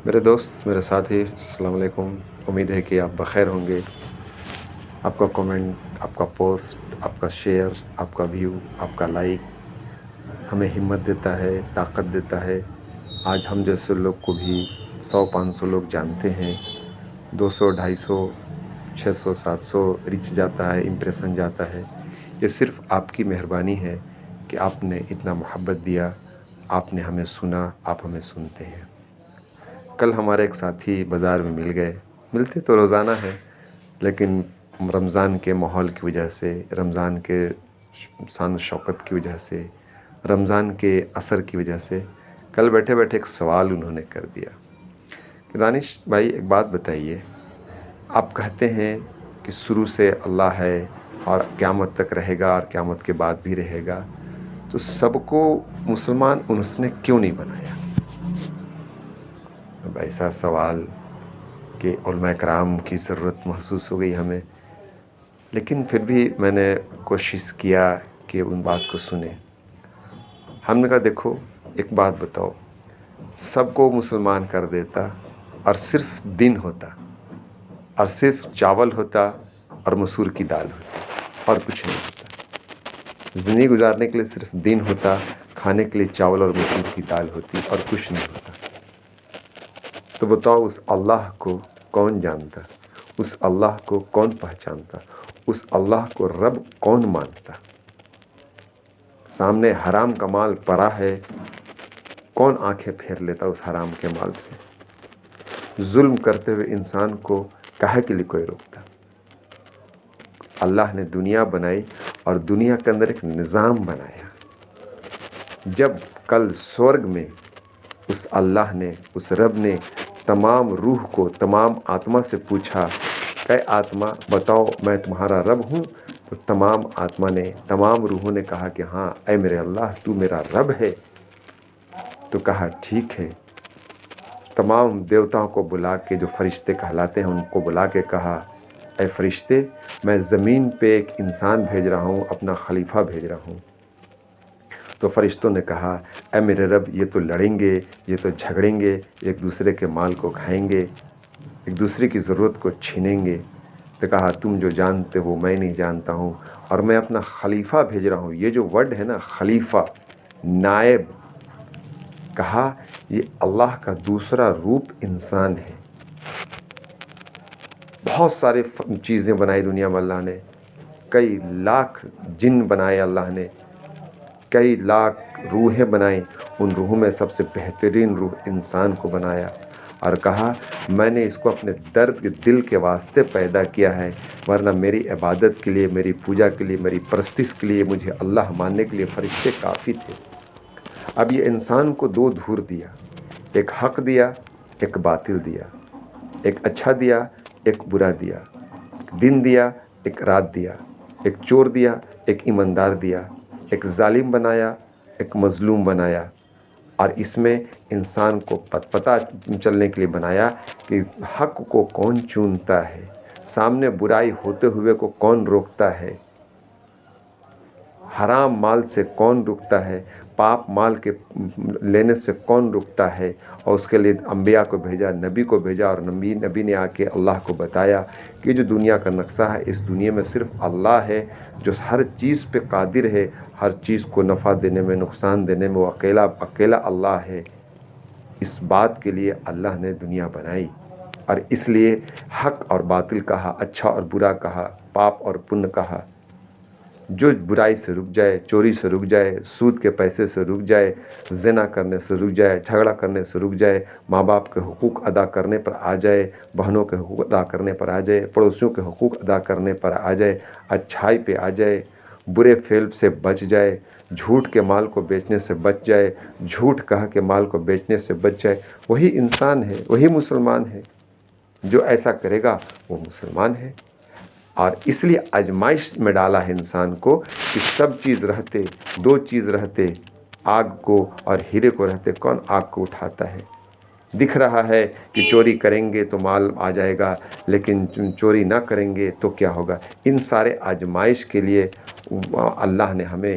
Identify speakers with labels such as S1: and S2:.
S1: میرے دوست، میرے ساتھی، السلام علیکم۔ امید ہے کہ آپ بخیر ہوں گے۔ آپ کا کمنٹ، آپ کا پوسٹ، آپ کا شیئر، آپ کا ویو، آپ کا لائک ہمیں ہمت دیتا ہے، طاقت دیتا ہے۔ آج ہم جیسے لوگ کو بھی 100-500 لوگ جانتے ہیں، 200-250، 600-700 ریچ جاتا ہے، امپریشن جاتا ہے۔ یہ صرف آپ کی مہربانی ہے کہ آپ نے اتنا محبت دیا، آپ نے ہمیں سنا، آپ ہمیں سنتے ہیں۔ کل ہمارے ایک ساتھی بازار میں مل گئے، ملتے تو روزانہ ہے، لیکن رمضان کے ماحول کی وجہ سے، رمضان کے شان و شوکت کی وجہ سے، رمضان کے اثر کی وجہ سے کل بیٹھے بیٹھے ایک سوال انہوں نے کر دیا کہ دانش بھائی ایک بات بتائیے، آپ کہتے ہیں کہ شروع سے اللہ ہے اور قیامت تک رہے گا اور قیامت کے بعد بھی رہے گا، تو سب کو مسلمان اس نے کیوں نہیں بنایا؟ اب ایسا سوال کہ علماء کرام کی ضرورت محسوس ہو گئی ہمیں، لیکن پھر بھی میں نے کوشش کیا کہ ان بات کو سنیں۔ ہم نے کہا دیکھو ایک بات بتاؤ، سب کو مسلمان کر دیتا اور صرف دین ہوتا، اور صرف چاول ہوتا اور مسور کی دال ہوتی اور کچھ نہیں ہوتا، زندگی گزارنے کے لیے صرف دین ہوتا، کھانے کے لیے چاول اور مسور کی دال ہوتی اور کچھ نہیں ہوتا، تو بتاؤ اس اللہ کو کون جانتا؟ اس اللہ کو کون پہچانتا؟ اس اللہ کو رب کون مانتا؟ سامنے حرام کا مال پڑا ہے، کون آنکھیں پھیر لیتا اس حرام کے مال سے؟ ظلم کرتے ہوئے انسان کو کہے کے لیے کوئی روکتا؟ اللہ نے دنیا بنائی اور دنیا کے اندر ایک نظام بنایا۔ جب کل سورگ میں اس اللہ نے، اس رب نے تمام روح کو، تمام آتما سے پوچھا کہ آتما بتاؤ میں تمہارا رب ہوں، تو تمام آتما نے، تمام روحوں نے کہا کہ ہاں اے میرے اللہ تو میرا رب ہے۔ تو کہا ٹھیک ہے۔ تمام دیوتاؤں کو بلا کے، جو فرشتے کہلاتے ہیں ان کو بلا کے کہا اے فرشتے میں زمین پہ ایک انسان بھیج رہا ہوں، اپنا خلیفہ بھیج رہا ہوں۔ تو فرشتوں نے کہا اے میرے رب یہ تو لڑیں گے، یہ تو جھگڑیں گے، ایک دوسرے کے مال کو کھائیں گے، ایک دوسرے کی ضرورت کو چھینیں گے۔ تو کہا تم جو جانتے ہو میں نہیں جانتا ہوں، اور میں اپنا خلیفہ بھیج رہا ہوں۔ یہ جو ورڈ ہے نا خلیفہ، نائب، کہا یہ اللہ کا دوسرا روپ انسان ہے۔ بہت سارے چیزیں بنائی دنیا میں اللہ نے، کئی لاکھ جن بنائے اللہ نے، کئی لاکھ روحیں بنائیں، ان روحوں میں سب سے بہترین روح انسان کو بنایا، اور کہا میں نے اس کو اپنے درد کے دل کے واسطے پیدا کیا ہے، ورنہ میری عبادت کے لیے، میری پوجا کے لیے، میری پرستش کے لیے، مجھے اللہ ماننے کے لیے فرشتے کافی تھے۔ اب یہ انسان کو دو دھور دیا، ایک حق دیا، ایک باطل دیا، ایک اچھا دیا، ایک برا دیا، ایک دن دیا، ایک رات دیا، ایک چور دیا، ایک ایماندار دیا، ایک ظالم بنایا، ایک مظلوم بنایا، اور اس میں انسان کو پتہ چلنے کے لیے بنایا کہ حق کو کون چنتا ہے، سامنے برائی ہوتے ہوئے کو کون روکتا ہے، حرام مال سے کون رکتا ہے، پاپ مال کے لینے سے کون رکتا ہے، اور اس کے لیے انبیاء کو بھیجا، نبی کو بھیجا، اور نبی نے آ کے اللہ کو بتایا کہ جو دنیا کا نقشہ ہے، اس دنیا میں صرف اللہ ہے جو ہر چیز پہ قادر ہے، ہر چیز کو نفع دینے میں، نقصان دینے میں وہ اکیلا اللہ ہے۔ اس بات کے لیے اللہ نے دنیا بنائی، اور اس لیے حق اور باطل کہا، اچھا اور برا کہا، پاپ اور پن کہا۔ جو برائی سے رک جائے، چوری سے رک جائے، سود کے پیسے سے رک جائے، زنا کرنے سے رک جائے، جھگڑا کرنے سے رک جائے، ماں باپ کے حقوق ادا کرنے پر آ جائے، بہنوں کے حقوق ادا کرنے پر آ جائے، پڑوسیوں کے حقوق ادا کرنے پر آ جائے، اچھائی پہ آ جائے، برے فعل سے بچ جائے، جھوٹ کے مال کو بیچنے سے بچ جائے، جھوٹ کہہ کے مال کو بیچنے سے بچ جائے، وہی انسان ہے، وہی مسلمان ہے۔ جو ایسا کرے گا وہ مسلمان ہے۔ اور اس لیے آزمائش میں ڈالا ہے انسان کو کہ سب چیز رہتے، دو چیز رہتے، آگ کو اور ہیرے کو رہتے، کون آگ کو اٹھاتا ہے؟ دکھ رہا ہے کہ چوری کریں گے تو مال آ جائے گا، لیکن چوری نہ کریں گے تو کیا ہوگا؟ ان سارے آزمائش کے لیے اللہ نے ہمیں